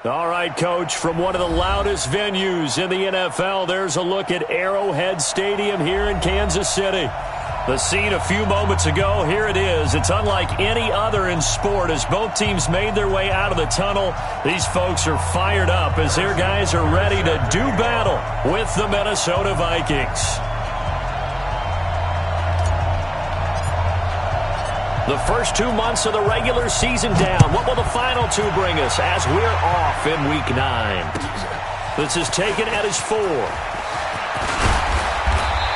All right, Coach, from one of the loudest venues in the NFL, there's a look at Arrowhead Stadium here in Kansas City. The scene a few moments ago, here it is. It's unlike any other in sport as both teams made their way out of the tunnel. These folks are fired up as their guys are ready to do battle with the Minnesota Vikings. The first 2 months of the regular season down. What will the final two bring us as we're off in Week 9? This is taken at his 4.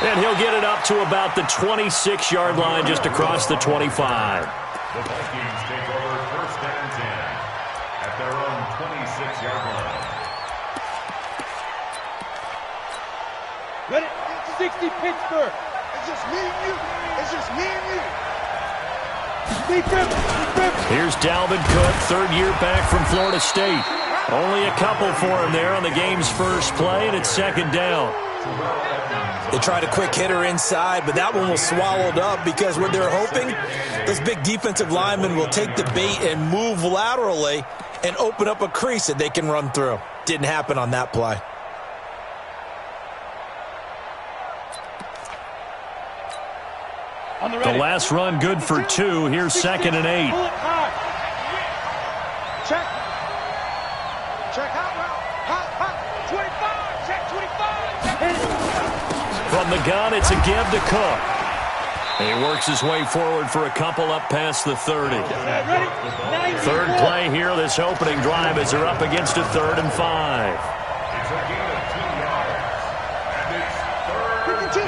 And he'll get it up to about the 26-yard line just across the 25. The Vikings take over first and 10 at their own 26-yard line. Ready? 60 Pittsburgh. It's just me and you. It's just me and you. Here's Dalvin Cook, third year back from Florida State. Only a couple for him there on the game's first play, and it's second down. They tried a quick hitter inside, but that one was swallowed up because what they're hoping, those big defensive linemen will take the bait and move laterally and open up a crease that they can run through. Didn't happen on that play. The last run good for 2. Here's second and 8. Check. Check out route. 25. Check 25. From the gun, it's a give to Cook. He works his way forward for a couple up past the 30. Third play here, this opening drive as they're up against a 3rd and 5. It's a gain of 2 yards. And it's third and 10.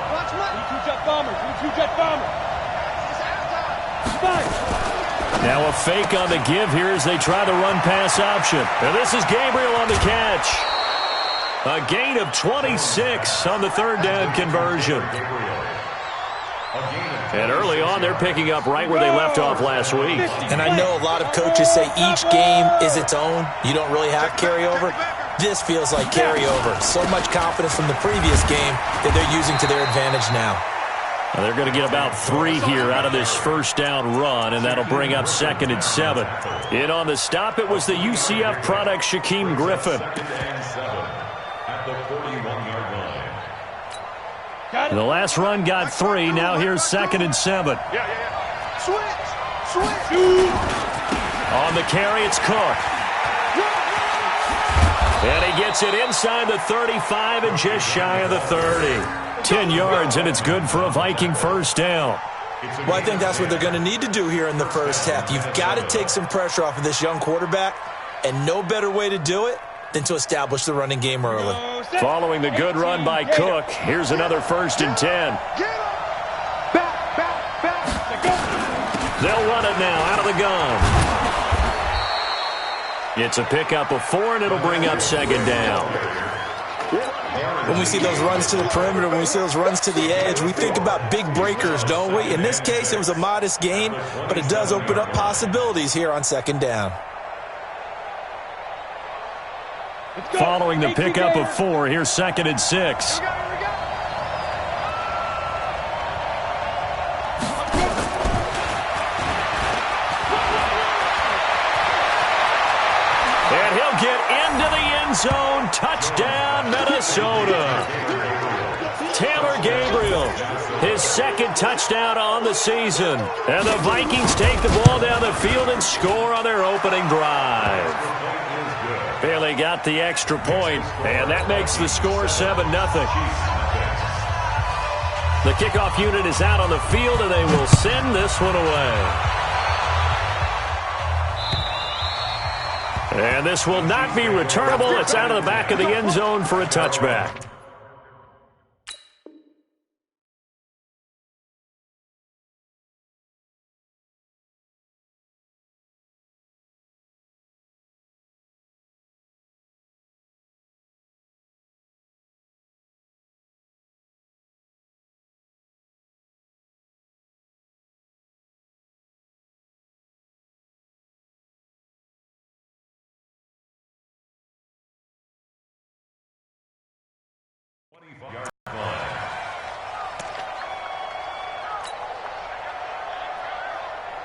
Watch Mike. 2-jet bomber. 2-jet bomber. Now a fake on the give here as they try the run-pass option. And this is Gabriel on the catch. A gain of 26 on the third down conversion. And early on, they're picking up right where they left off last week. And I know a lot of coaches say each game is its own. You don't really have carryover. This feels like carryover. So much confidence from the previous game that they're using to their advantage now. Well, they're going to get about 3 here out of this first down run, and that'll bring up second and 7. In on the stop, it was the UCF product, Shaquem Griffin. The last run got 3. Now here's second and 7. Switch. On the carry, it's Cook. And he gets it inside the 35 and just shy of the 30. 10 yards, and it's good for a Viking first down. Well, I think that's what they're going to need to do here in the first half. You've got to take some pressure off of this young quarterback, and no better way to do it than to establish the running game early. Following the good run by Cook, here's another first and 10. They'll run it now out of the gun. It's a pickup of 4, and it'll bring up second down. When we see those runs to the perimeter, when we see those runs to the edge, we think about big breakers, don't we? In this case, it was a modest gain, but it does open up possibilities here on second down. Following the pickup of 4, here's second and 6. And he'll get into the end zone. Touchdown, Minnesota. Taylor Gabriel, his second touchdown on the season. And the Vikings take the ball down the field and score on their opening drive. Bailey got the extra point, and that makes the score 7-0. The kickoff unit is out on the field, and they will send this one away. And this will not be returnable. It's out of the back of the end zone for a touchback.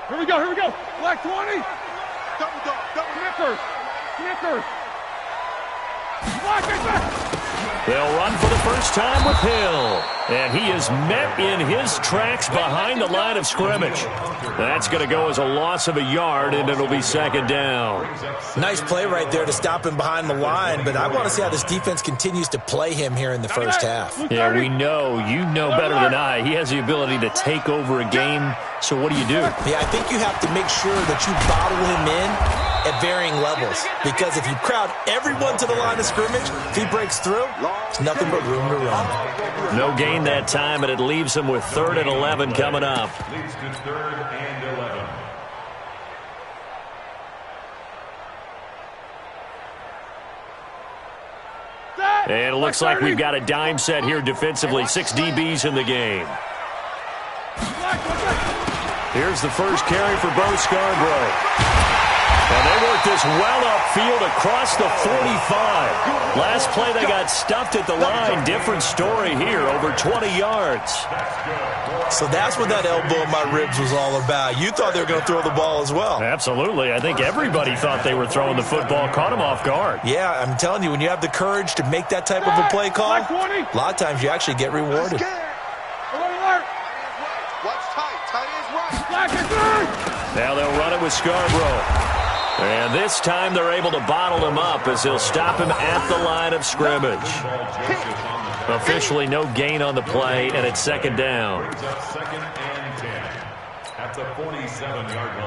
Here we go. Black 20. Double nickers. They'll run for the first time with Hill. And he is met in his tracks behind the line of scrimmage. That's going to go as a loss of a yard, and it'll be second down. Nice play right there to stop him behind the line, but I want to see how this defense continues to play him here in the first half. Yeah, we know. You know better than I. He has the ability to take over a game, so what do you do? Yeah, I think you have to make sure that you bottle him in at varying levels, because if you crowd everyone to the line of scrimmage, if he breaks through, there's nothing but room to run. No gain that time, and it leaves him with 3rd and 11 coming up. Leads to 3rd and 11. And it looks like we've got a dime set here defensively. 6 DBs in the game. Here's the first carry for Bo Scarborough. And they work this well upfield across the 45. Last play they got stuffed at the line. Different story here, over 20 yards. So that's what that elbow in my ribs was all about. You thought they were going to throw the ball as well. Absolutely. I think everybody thought they were throwing the football. Caught him off guard. Yeah, I'm telling you, when you have the courage to make that type of a play call, a lot of times you actually get rewarded. Now they'll run it with Scarborough. And this time they're able to bottle him up as they'll stop him at the line of scrimmage. Officially no gain on the play, and it's second down. Brings up 2nd and 10 at the 47-yard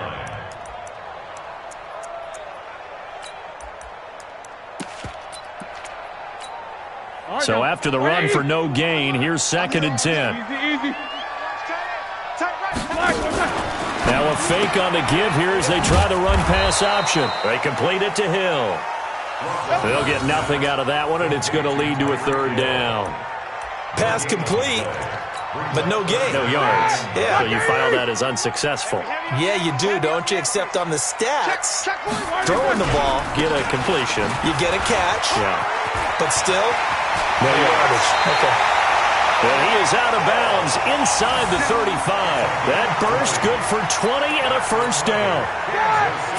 line. So after the run for no gain, here's 2nd and 10. Now a fake on the give here as they try the run-pass option. They complete it to Hill. They'll get nothing out of that one, and it's going to lead to a 3rd down. Pass complete, but no gain. No yards. Yeah. So you file that as unsuccessful. Yeah, you do, don't you? Except on the stats, throwing the ball, Get a completion. you get a catch, Yeah. but still, no yardage. Okay. And he is out of bounds inside the 35. That burst good for 20 and a first down.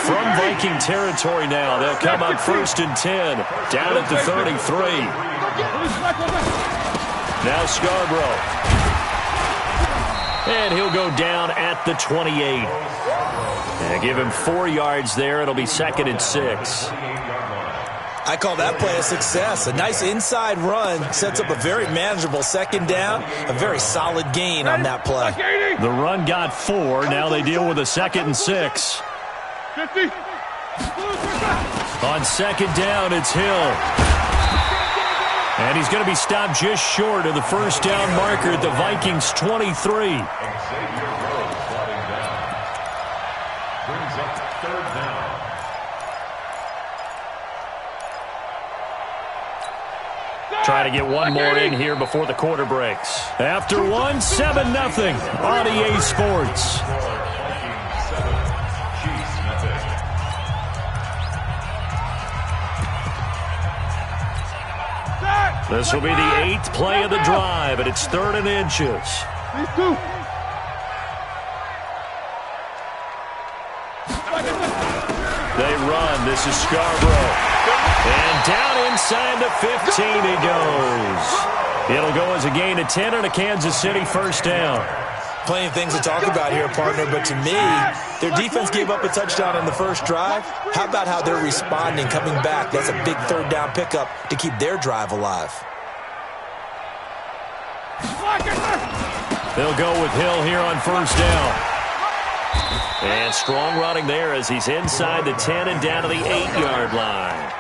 From Viking territory now, they'll come up 1st and 10, down at the 33. Now Scarborough. And he'll go down at the 28. And give him 4 yards there. It'll be 2nd and 6. I call that play a success. A nice inside run sets up a very manageable 2nd down, a very solid gain on that play. The run got 4. Now they deal with a 2nd and 6. On 2nd down, it's Hill. And he's going to be stopped just short of the first down marker at the Vikings' 23. Try to get one more in here before the quarter breaks. After one, 7-0 on EA Sports. This will be the 8th play of the drive, and it's 3rd and inches. They run. This is Scarborough. And down inside the 15 he goes. It'll go as a gain of 10 and a Kansas City first down. Plenty of things to talk about here, partner, but to me, their defense gave up a touchdown on the first drive. How about how they're responding, coming back? That's a big 3rd down pickup to keep their drive alive. They'll go with Hill here on first down. And strong running there as he's inside the 10 and down to the 8-yard line.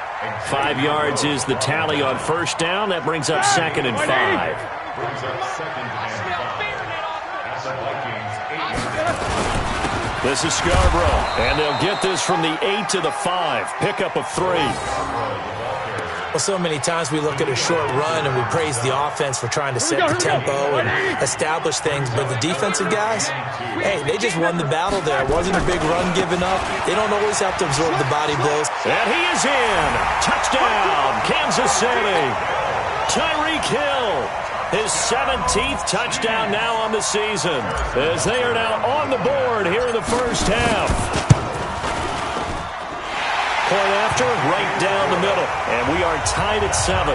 5 yards is the tally on first down. That brings up 2nd and 5. Brings up 2nd and 5 at the Vikings' 8-yard line. This is Scarborough, and they'll get this from the 8 to the 5. Pickup of 3. Well, so many times we look at a short run and we praise the offense for trying to set the tempo and establish things, but the defensive guys, hey, they just won the battle there. It wasn't a big run given up. They don't always have to absorb the body blows. And he is in. Touchdown, Kansas City. Tyreek Hill, his 17th touchdown now on the season, as they are now on the board here in the first half. Point after, right down the middle. And we are tied at 7.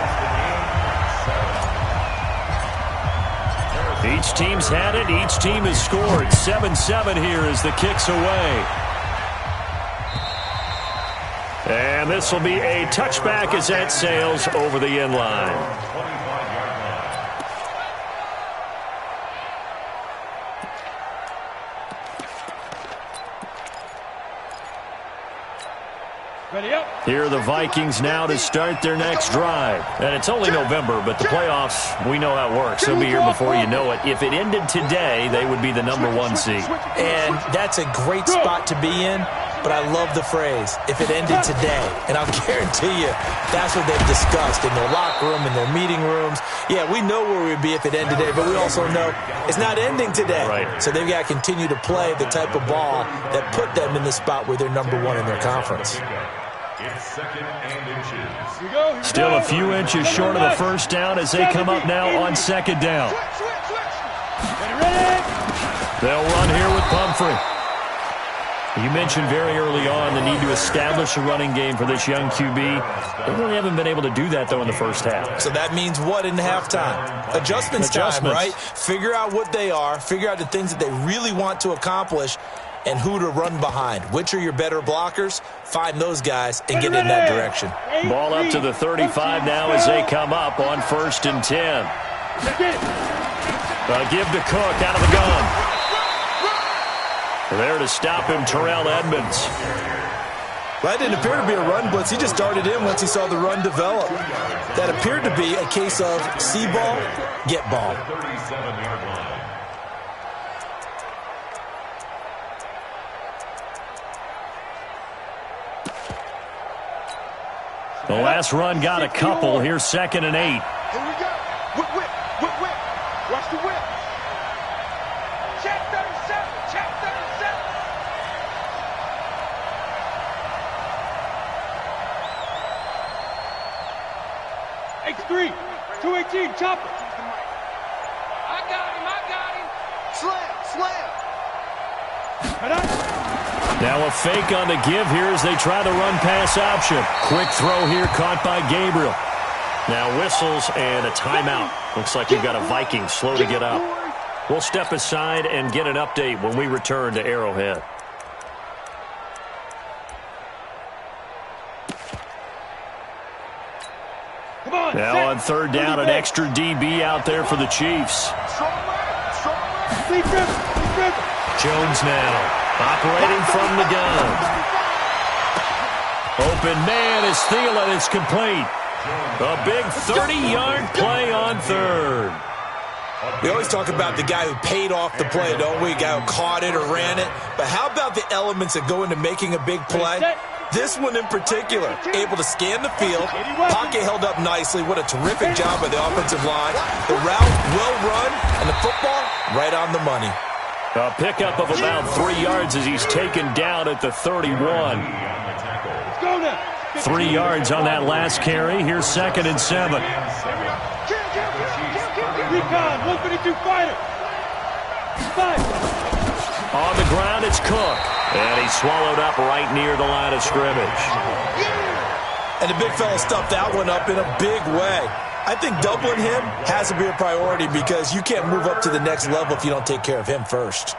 Each team's had it. Each team has scored. 7-7 here as the kick's away. And this will be a touchback as that sails over the end line. Here are the Vikings now to start their next drive. And it's only November, but the playoffs, we know how it works. They'll be here before you know it. If it ended today, they would be the #1 seed. And that's a great spot to be in, but I love the phrase, if it ended today. And I'll guarantee you, that's what they've discussed in their locker room, in their meeting rooms. Yeah, we know where we'd be if it ended today, but we also know it's not ending today. Right. So they've got to continue to play the type of ball that put them in the spot where they're #1 in their conference. It's 2nd and inches. Still a few inches short of the first down as they come up now on 2nd down. They'll run here with Pumphrey. You mentioned very early on the need to establish a running game for this young QB. They really haven't been able to do that, though, in the first half. So that means what in halftime? Adjustments time, right? Figure out what they are, figure out the things that they really want to accomplish, and who to run behind. Which are your better blockers? Find those guys and get in that direction. Ball up to the 35 now as they come up on 1st and 10. Give to Cook out of the gun. There to stop him, Terrell Edmonds. That didn't appear to be a run blitz. He just darted in once he saw the run develop. That appeared to be a case of see ball, get ball. 37-yard line. The last run got a couple. Here's 2nd and 8. Here we go. Whip. Watch the whip. Check 37. Check 37. X3. 218. Chopper. I got him. Slam. Now a fake on the give here as they try the run-pass option. Quick throw here caught by Gabriel. Now whistles and a timeout. Looks like we've got a Viking slow to get up. We'll step aside and get an update when we return to Arrowhead. Now on 3rd down, an extra DB out there for the Chiefs. Jones now. Operating from the gun. Open man is Thielen. It's complete. A big 30-yard play on 3rd. We always talk about the guy who paid off the play, don't we? The guy who caught it or ran it. But how about the elements that go into making a big play? This one in particular, able to scan the field. Pocket held up nicely. What a terrific job by the offensive line. The route well run, and the football right on the money. A pickup of about 3 yards as he's taken down at the 31. 3 yards on that last carry. Here's 2nd and 7. Recon, 152 fighter. On the ground, it's Cook. And he's swallowed up right near the line of scrimmage. And the big fella stuffed that one up in a big way. I think doubling him has to be a priority because you can't move up to the next level if you don't take care of him first.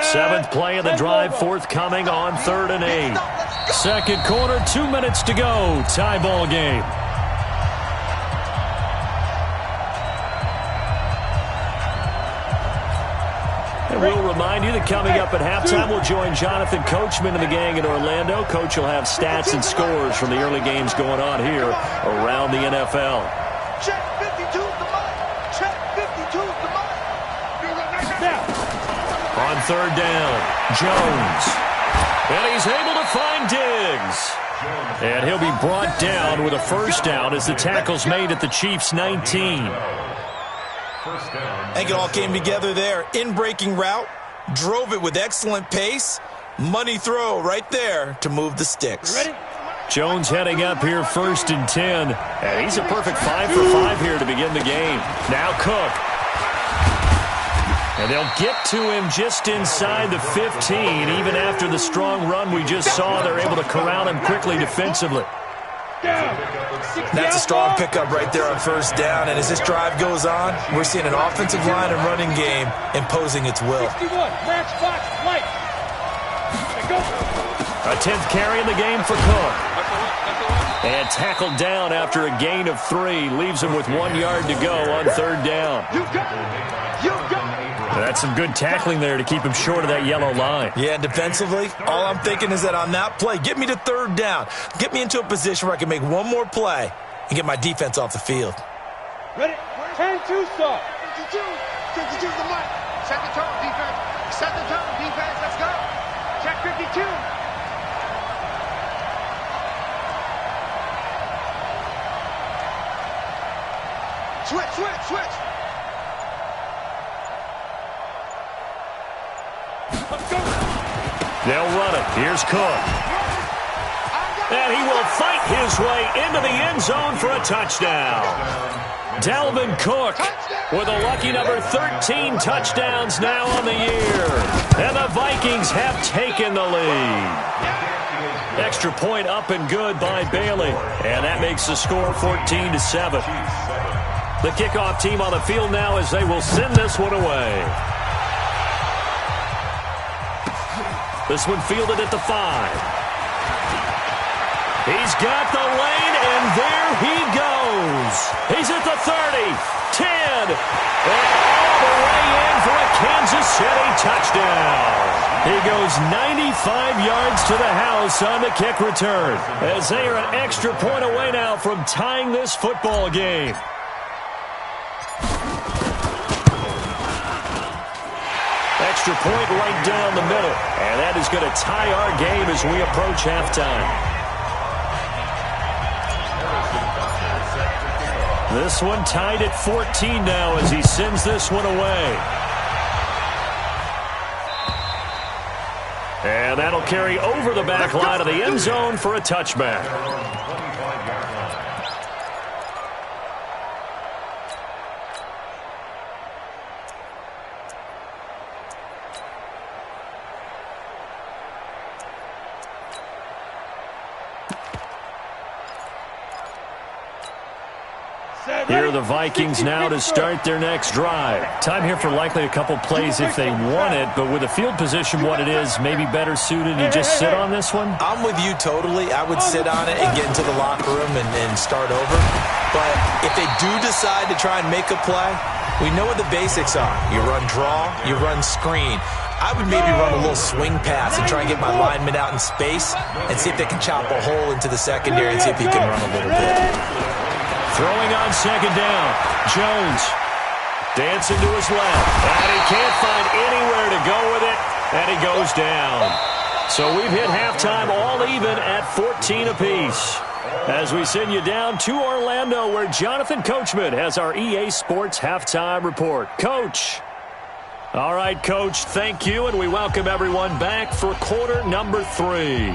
Seventh play of the drive forthcoming on 3rd and 8. Second quarter, 2 minutes to go. Tie ball game. And we'll remind you that coming up at halftime, we'll join Jonathan Coachman and the gang in Orlando. Coach will have stats and scores from the early games going on here around the NFL. Check 52 the mic. Check 52 the mic. On 3rd down, Jones. And he's able to find Diggs. And he'll be brought down with a first down as the tackle's made at the Chiefs' 19. I think it all came together there. In-breaking route, drove it with excellent pace. Money throw right there to move the sticks. Ready? Jones heading up here 1st and 10. And he's a perfect 5 for 5 here to begin the game. Now Cook. And they'll get to him just inside the 15. Even after the strong run we just saw, they're able to corral him quickly defensively. That's a strong pickup right there on 1st down. And as this drive goes on, we're seeing an offensive line and running game imposing its will. 61, match box, light. Go. A 10th carry in the game for Cook. And tackled down after a gain of 3. Leaves him with 1 yard to go on 3rd down. You go. You go. That's some good tackling there to keep him short of that yellow line. Yeah, and defensively, all I'm thinking is that on that play, get me to 3rd down. Get me into a position where I can make one more play and get my defense off the field. Ready? 10-2 start. 52. 52 the mic. Set the tone, defense. Set the tone, defense. Let's go. Check 52. Switch. They'll run it. Here's Cook. And he will fight his way into the end zone for a touchdown. Dalvin Cook with a lucky number 13 touchdowns now on the year. And the Vikings have taken the lead. Extra point up and good by Bailey. And that makes the score 14-7. The kickoff team on the field now as they will send this one away. This one fielded at the 5. He's got the lane, and there he goes. He's at the 30, 10, and all the way in for a Kansas City touchdown. He goes 95 yards to the house on the kick return, as they are an extra point away now from tying this football game. Extra point right down the middle. And that is going to tie our game as we approach halftime. This one tied at 14 now as he sends this one away. And that'll carry over the back line of the end zone for a touchback. Here are the Vikings now to start their next drive. Time here for likely a couple plays if they want it, but with the field position what it is, maybe better suited to just sit on this one? I'm with you totally. I would sit on it and get into the locker room and start over. But if they do decide to try and make a play, we know what the basics are. You run draw, you run screen. I would maybe run a little swing pass and try and get my lineman out in space and see if they can chop a hole into the secondary and see if he can run a little bit. Throwing on 2nd down. Jones dancing to his left. And he can't find anywhere to go with it. And he goes down. So we've hit halftime all even at 14 apiece. As we send you down to Orlando where Jonathan Coachman has our EA Sports halftime report. Coach. All right, Coach, thank you. And we welcome everyone back for quarter number 3.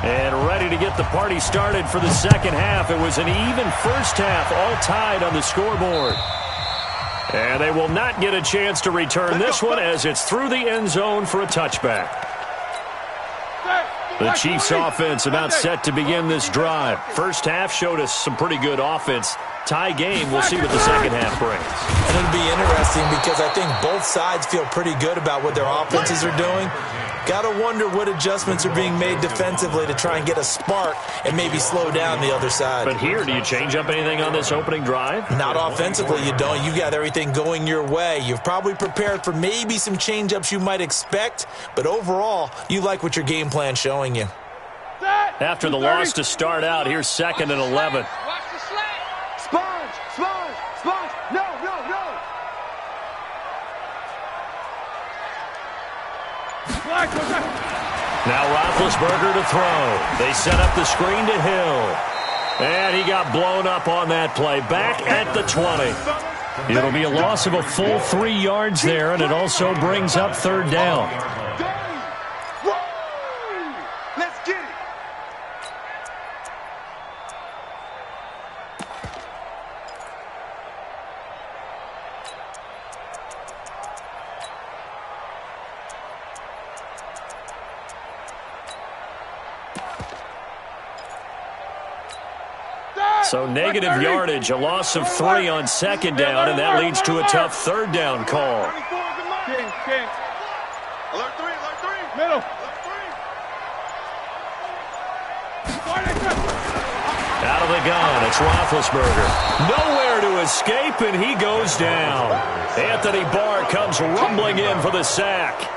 And ready to get the party started for the second half. It was an even first half, all tied on the scoreboard. And they will not get a chance to return this one as it's through the end zone for a touchback. The Chiefs offense about set to begin this drive. First half showed us some pretty good offense. Tie game, we'll see what the second half brings. And it'll be interesting because I think both sides feel pretty good about what their offenses are doing. Got to wonder what adjustments are being made defensively to try and get a spark and maybe slow down the other side. But here, do you change up anything on this opening drive? Not offensively, you don't. You've got everything going your way. You've probably prepared for maybe some change-ups you might expect, but overall, you like what your game plan's showing you. After the loss to start out, here's 2nd and 11. Watch the slant. Sponge. No. Now Roethlisberger to throw. They set up the screen to Hill. And he got blown up on that play. Back at the 20. It'll be a loss of a full 3 yards there, and it also brings up third down. Let's get it. So negative yardage, a loss of 3 on second down, and that leads to a tough third down call. King. Alert 3, alert 3. Middle. Alert 3. Out of the gun, it's Roethlisberger. Nowhere to escape, and he goes down. Anthony Barr comes rumbling in for the sack.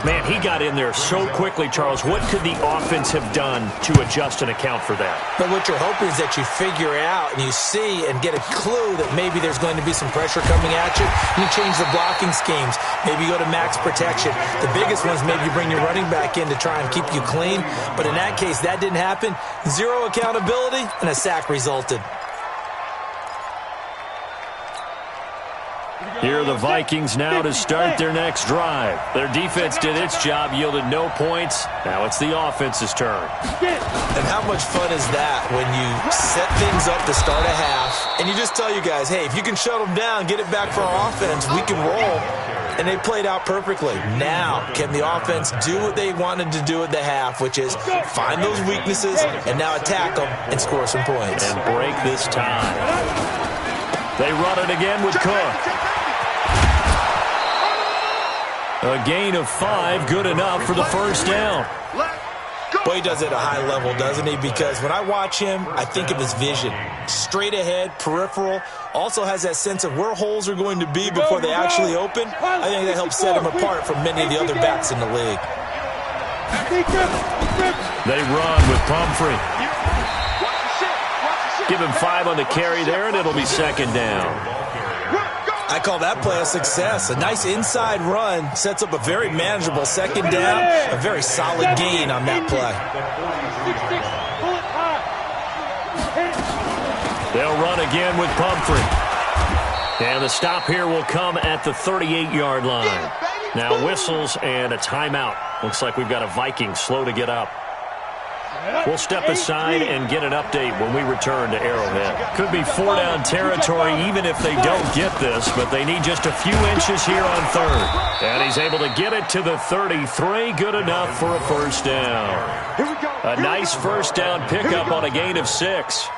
Man, he got in there so quickly, Charles. What could the offense have done to adjust and account for that? But what you're hoping is that you figure out and you see and get a clue that maybe there's going to be some pressure coming at you. You change the blocking schemes. Maybe you go to max protection. The biggest one is maybe you bring your running back in to try and keep you clean. But in that case, that didn't happen. Zero accountability, and a sack resulted. Here are the Vikings now to start their next drive. Their defense did its job, yielded no points. Now it's the offense's turn. And how much fun is that when you set things up to start a half, and you just tell you guys, hey, if you can shut them down, get it back for our offense, we can roll. And they played out perfectly. Now, can the offense do what they wanted to do at the half, which is find those weaknesses and now attack them and score some points. And break this tie. They run it again with Cook. A gain of 5, good enough for the first down. Boy, he does it at a high level, doesn't he? Because when I watch him, I think of his vision. Straight ahead, peripheral. Also has that sense of where holes are going to be before they actually open. I think that helps set him apart from many of the other backs in the league. They run with Pumphrey. Give him 5 on the carry there, and it'll be second down. I call that play a success. A nice inside run sets up a very manageable second down. A very solid gain on that play. They'll run again with Pumphrey. And the stop here will come at the 38-yard line. Now whistles and a timeout. Looks like we've got a Viking slow to get up. We'll step aside and get an update when we return to Arrowhead. Could be 4-down territory even if they don't get this, but they need just a few inches here on third. And he's able to get it to the 33, good enough for a first down. A nice first down pickup on a gain of 6.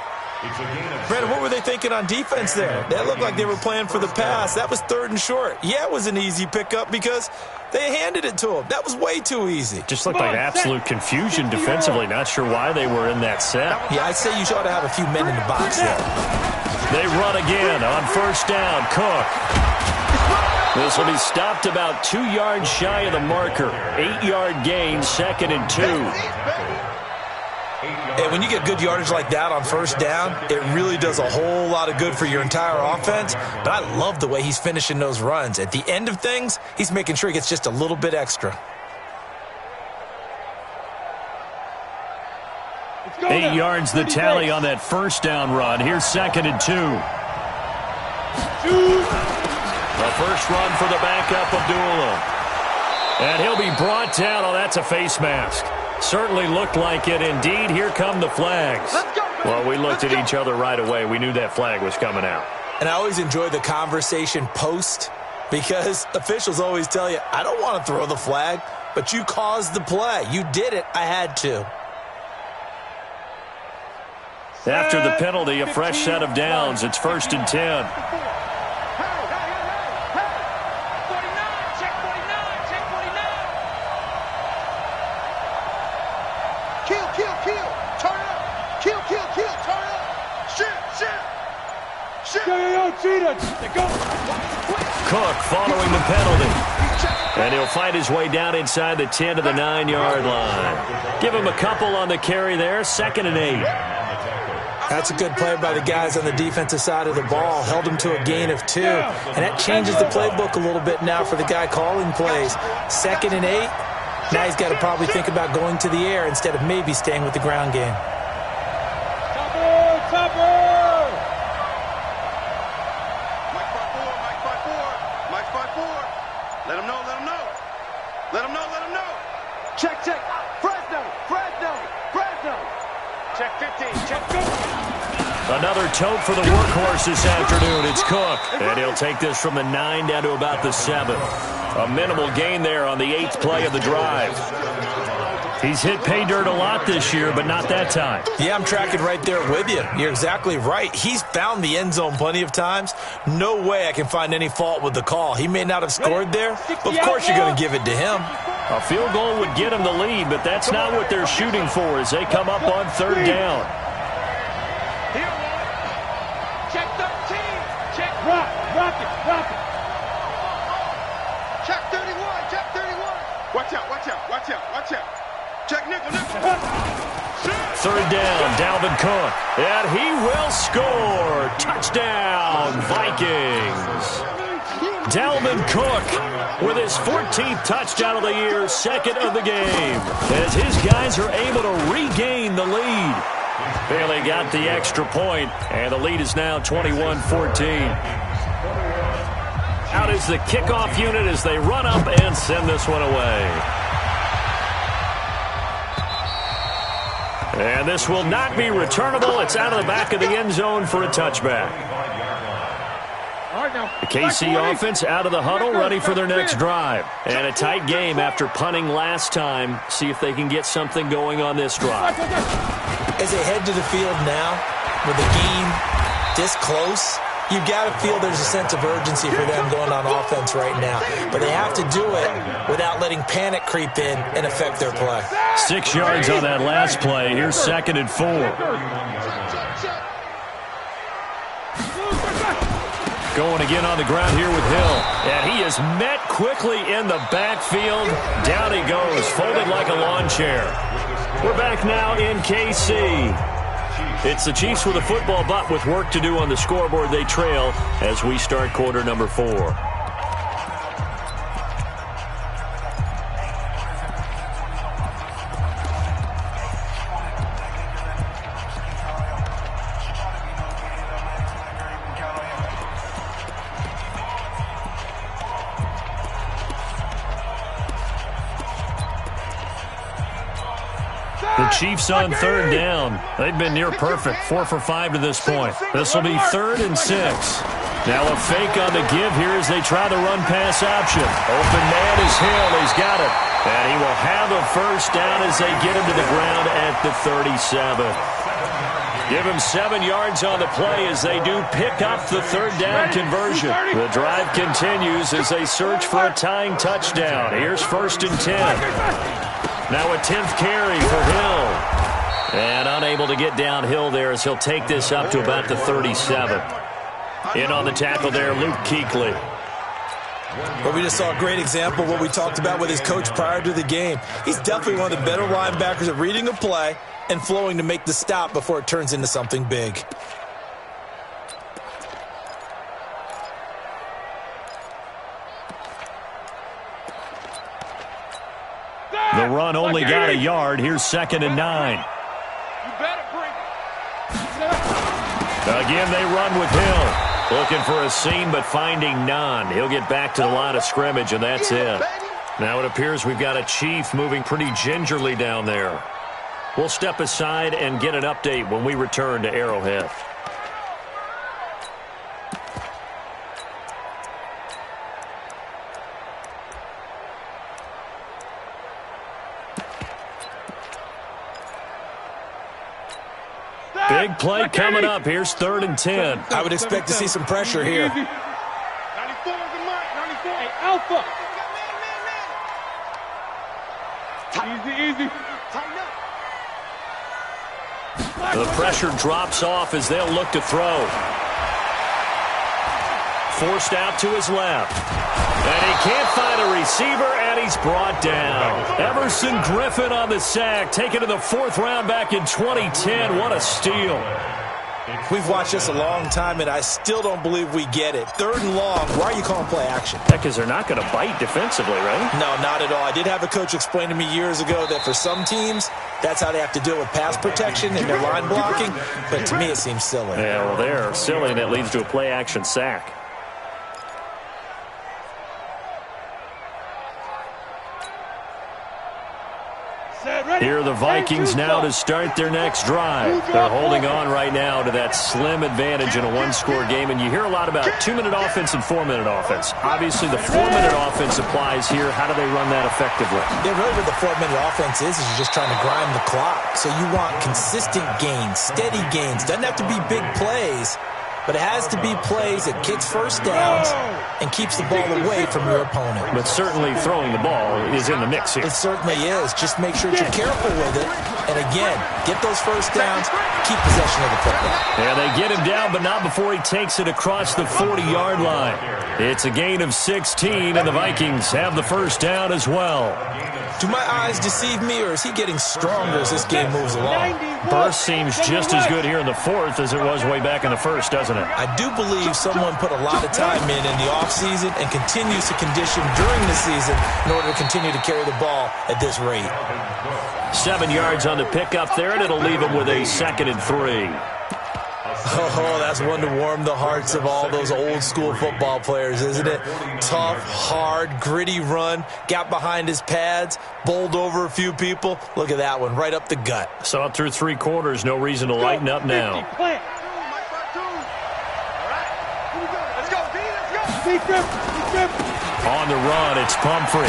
Brandon, what were they thinking on defense there? That looked like they were playing for the pass. That was 3rd and short. Yeah, it was an easy pickup because they handed it to him. That was way too easy. Just looked like absolute confusion defensively. Not sure why they were in that set. Yeah, I'd say you ought to have a few men in the box there. They run again on first down. Cook. This will be stopped about 2 yards shy of the marker. 8-yard gain, 2nd and 2. And when you get good yardage like that on first down, it really does a whole lot of good for your entire offense. But I love the way he's finishing those runs. At the end of things, he's making sure he gets just a little bit extra. 8 yards the tally on that first down run. Here's 2nd and 2. The first run for the backup, Abdullah. And he'll be brought down. Oh, that's a face mask. Certainly looked like it. Indeed, here come the flags. Well, we looked at each other right away. We knew that flag was coming out. And I always enjoy the conversation post because officials always tell you, I don't want to throw the flag, but you caused the play. You did it. I had to. After the penalty, a fresh set of downs. It's 1st and 10. Cook following the penalty. And he'll find his way down inside the 10 to the 9-yard line. Give him a couple on the carry there. 2nd and 8. That's a good play by the guys on the defensive side of the ball. Held him to a gain of 2. And that changes the playbook a little bit now for the guy calling plays. 2nd and 8. Now he's got to probably think about going to the air instead of maybe staying with the ground game. Another tote for the workhorse this afternoon. It's Cook. And he'll take this from the 9 down to about the 7. A minimal gain there on the 8th play of the drive. He's hit pay dirt a lot this year, but not that time. Yeah, I'm tracking right there with you. You're exactly right. He's found the end zone plenty of times. No way I can find any fault with the call. He may not have scored there, but of course you're going to give it to him. A field goal would get him the lead, but that's not what they're shooting for as they come up on 3rd down. Check 13. Check. Rock it. Check 31. Check 31. Watch out. Check nickel. 3rd down, Dalvin Cook. And he will score. Touchdown, Vikings. Dalvin Cook with his 14th touchdown of the year, 2nd of the game, as his guys are able to regain the lead. Bailey got the extra point, and the lead is now 21-14. Out is the kickoff unit as they run up and send this one away. And this will not be returnable. It's out of the back of the end zone for a touchback. The KC offense out of the huddle, ready for their next drive. And a tight game after punting last time. See if they can get something going on this drive. As they head to the field now, with the game this close, you've got to feel there's a sense of urgency for them going on offense right now. But they have to do it without letting panic creep in and affect their play. 6 yards on that last play. Here's 2nd and 4. Going again on the ground here with Hill. And he is met quickly in the backfield. Down he goes, folded like a lawn chair. We're back now in KC. It's the Chiefs with a football, but with work to do on the scoreboard. They trail as we start quarter number 4. The Chiefs on 3rd down. They've been near perfect, 4 for 5 to this point. This will be 3rd and 6. Now a fake on the give here as they try the run-pass option. Open man is Hill. He's got it. And he will have a first down as they get him to the ground at the 37. Give him 7 yards on the play as they do pick up the 3rd down conversion. The drive continues as they search for a tying touchdown. Here's 1st and 10. Now a 10th carry for Hill. And unable to get downhill there as he'll take this up to about the 37. In on the tackle there, Luke Kuechly. Well, we just saw a great example of what we talked about with his coach prior to the game. He's definitely one of the better linebackers at reading a play and flowing to make the stop before it turns into something big. The run only got a yard. Here's 2nd and 9. You better bring it. Again, they run with Hill. Looking for a seam, but finding none. He'll get back to the line of scrimmage, and that's it. Now it appears we've got a Chief moving pretty gingerly down there. We'll step aside and get an update when we return to Arrowhead. Big play coming up. Here's 3rd and 10. I would expect to see some pressure here. 94 is the mark. 94. Hey, Alpha. Easy. Tighten up. The pressure drops off as they'll look to throw. Forced out to his left. And he can't find a receiver, and he's brought down. Everson Griffin on the sack, taken to the 4th round back in 2010. What a steal. We've watched this a long time, and I still don't believe we get it. 3rd and long, why are you calling play action? Because they're not going to bite defensively, right? No, not at all. I did have a coach explain to me years ago that for some teams, that's how they have to deal with pass protection and their line blocking. But to me, it seems silly. Yeah, well, they're silly, and it leads to a play action sack. Here are the Vikings now to start their next drive. They're holding on right now to that slim advantage in a one-score game, and you hear a lot about 2-minute offense and 4-minute offense. Obviously, the 4-minute offense applies here. How do they run that effectively? Yeah, really what the 4-minute offense is you're just trying to grind the clock. So you want consistent gains, steady gains. Doesn't have to be big plays, but it has to be plays that gets first downs and keeps the ball away from your opponent. But certainly throwing the ball is in the mix here. It certainly is. Just make sure that you're careful with it. And again, get those first downs, keep possession of the football. Yeah, they get him down, but not before he takes it across the 40-yard line. It's a gain of 16, and the Vikings have the first down as well. Do my eyes deceive me, or is he getting stronger as this game moves along? Burst seems just as good here in the fourth as it was way back in the first, doesn't it? I do believe someone put a lot of time in the offseason and continues to condition during the season in order to continue to carry the ball at this rate. 7 yards on the pickup there, and it'll leave him with a 2nd and 3. Oh, that's one to warm the hearts of all those old-school football players, isn't it? Tough, hard, gritty run, got behind his pads, bowled over a few people. Look at that one, right up the gut. Saw it through 3 quarters, no reason to lighten up now. On the run, it's Pumphrey.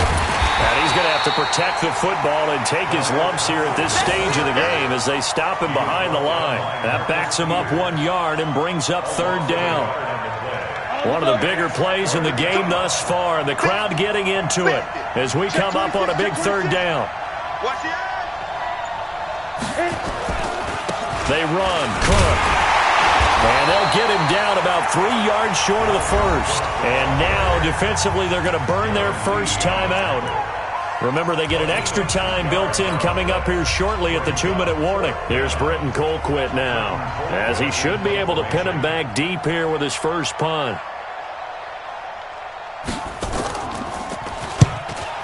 And he's going to have to protect the football and take his lumps here at this stage of the game as they stop him behind the line. That backs him up 1 yard and brings up 3rd down. One of the bigger plays in the game thus far, and the crowd getting into it as we come up on a big 3rd down. They run, Cook. And they'll get him down about 3 yards short of the first. And now, defensively, they're going to burn their first time out. Remember, they get an extra time built in coming up here shortly at the 2-minute warning. Here's Britton Colquitt now, as he should be able to pin him back deep here with his first punt.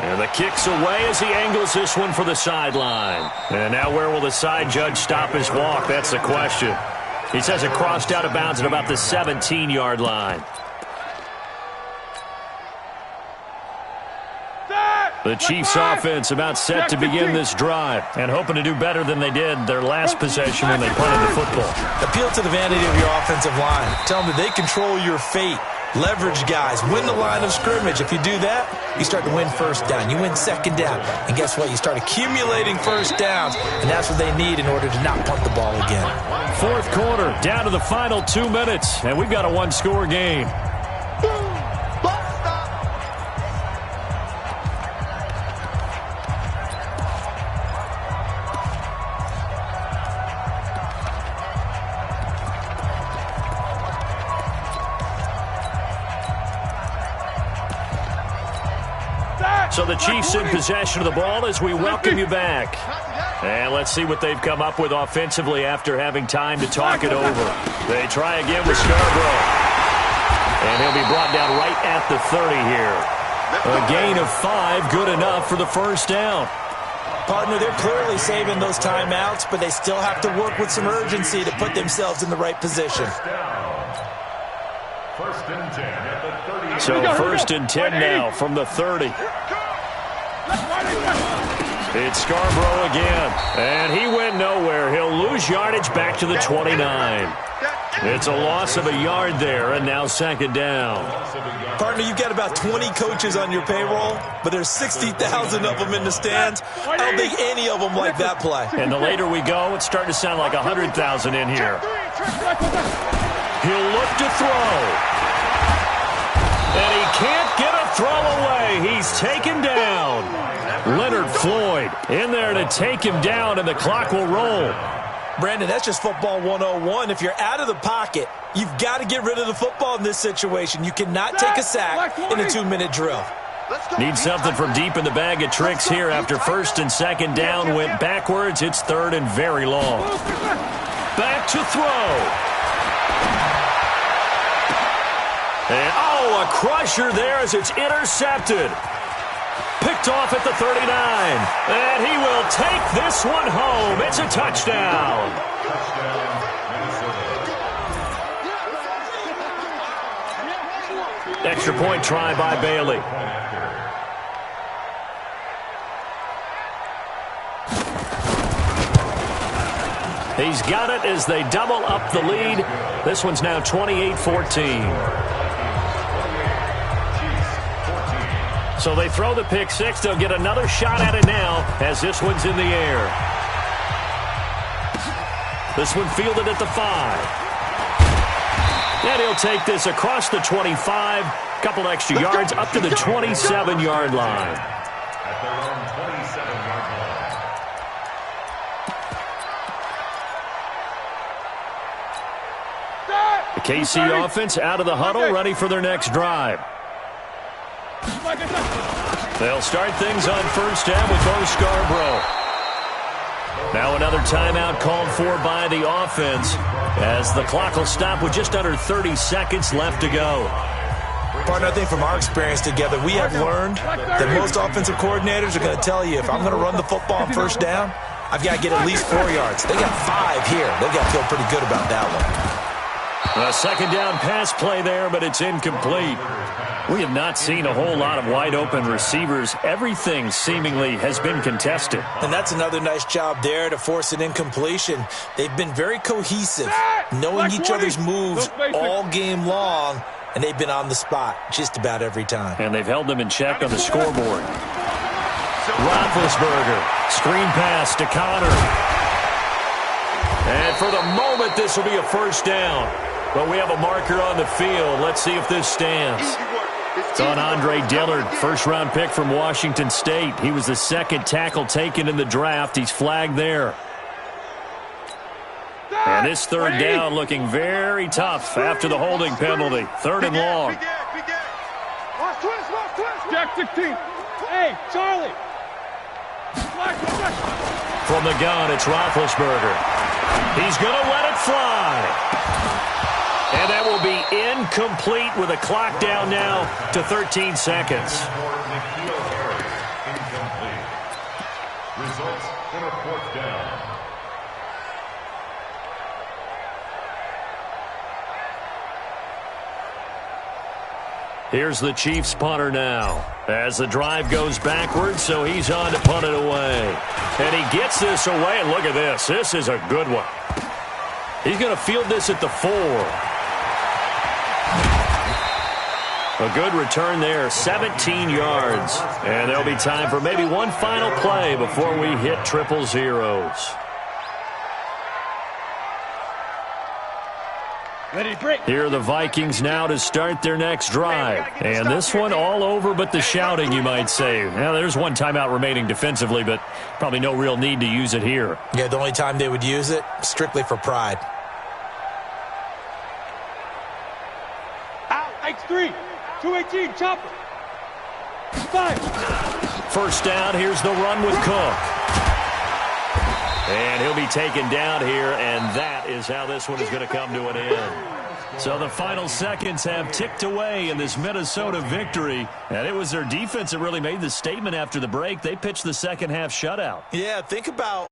And the kick's away as he angles this one for the sideline. And now where will the side judge stop his walk? That's the question. He says it crossed out of bounds at about the 17-yard line. The Chiefs offense about set to begin this drive and hoping to do better than they did their last possession when they punted the football. Appeal to the vanity of your offensive line. Tell them that they control your fate. Leverage guys. Win the line of scrimmage. If you do that, you start to win first down. You win 2nd down. And guess what? You start accumulating first downs, and that's what they need in order to not punt the ball again. 4th quarter, down to the final 2 minutes, and we've got a 1-score game. So the Chiefs in possession of the ball as we welcome you back. And let's see what they've come up with offensively after having time to talk it over. They try again with Scarborough. And he'll be brought down right at the 30 here. A gain of 5, good enough for the first down. Partner, they're clearly saving those timeouts, but they still have to work with some urgency to put themselves in the right position. First and 10 at the 30. So 1st and 10 now from the 30. It's Scarborough again, and he went nowhere. He'll lose yardage back to the 29. It's a loss of a yard there, and now 2nd down. Partner, you've got about 20 coaches on your payroll, but there's 60,000 of them in the stands. I don't think any of them like that play. And the later we go, it's starting to sound like 100,000 in here. He'll look to throw. And he can't get a throw away. He's taken down. Leonard Floyd in there to take him down, and the clock will roll. Brandon, that's just football 101. If you're out of the pocket, you've got to get rid of the football in this situation. You cannot take a sack in a 2-minute drill. Need something from deep in the bag of tricks here after 1st and 2nd down. Went backwards. It's 3rd and very long. Back to throw. And, a crusher there as it's intercepted. Picked off at the 39. And he will take this one home. It's a touchdown. Extra point try by Bailey. He's got it as they double up the lead. This one's now 28-14. So they throw the pick six. They'll get another shot at it now as this one's in the air. This one fielded at the 5. And he'll take this across the 25. Couple extra yards up to the 27-yard line. At their own 27-yard line. The KC offense out of the huddle, ready for their next drive. They'll start things on first down with Bo Scarborough. Now another timeout called for by the offense as the clock will stop with just under 30 seconds left to go. Partner, I think from our experience together, we have learned that most offensive coordinators are going to tell you, if I'm going to run the football on first down, I've got to get at least 4 yards. They got 5 here. They've got to feel pretty good about that one. A second down pass play there, but it's incomplete. We have not seen a whole lot of wide-open receivers. Everything seemingly has been contested. And that's another nice job there to force an incompletion. They've been very cohesive, knowing each other's moves all game long, and they've been on the spot just about every time. And they've held them in check on the scoreboard. Roethlisberger, screen pass to Connor. And for the moment, this will be a first down. But we have a marker on the field. Let's see if this stands. It's on Andre Dillard, first-round pick from Washington State. He was the second tackle taken in the draft. He's flagged there. And this third down looking very tough after the holding penalty. Third and long. Jack 16. Hey, Charlie. From the gun, it's Roethlisberger. He's going to let it fly. And that will be incomplete with a clock down now to 13 seconds. Incomplete. Results in a fourth down. Here's the Chiefs punter now as the drive goes backwards, so he's on to punt it away. And he gets this away, and look at this. This is a good one. He's going to field this at the 4. A good return there, 17 yards. And there'll be time for maybe one final play before we hit triple zeros. Here are the Vikings now to start their next drive. And this one all over but the shouting, you might say. Now, there's one timeout remaining defensively, but probably no real need to use it here. Yeah, the only time they would use it, strictly for pride. Out, X3. 218, chopper. 5. First down, here's the run with Cook. And he'll be taken down here, and that is how this one is going to come to an end. So the final seconds have ticked away in this Minnesota victory, and it was their defense that really made the statement after the break. They pitched the second half shutout. Yeah, think about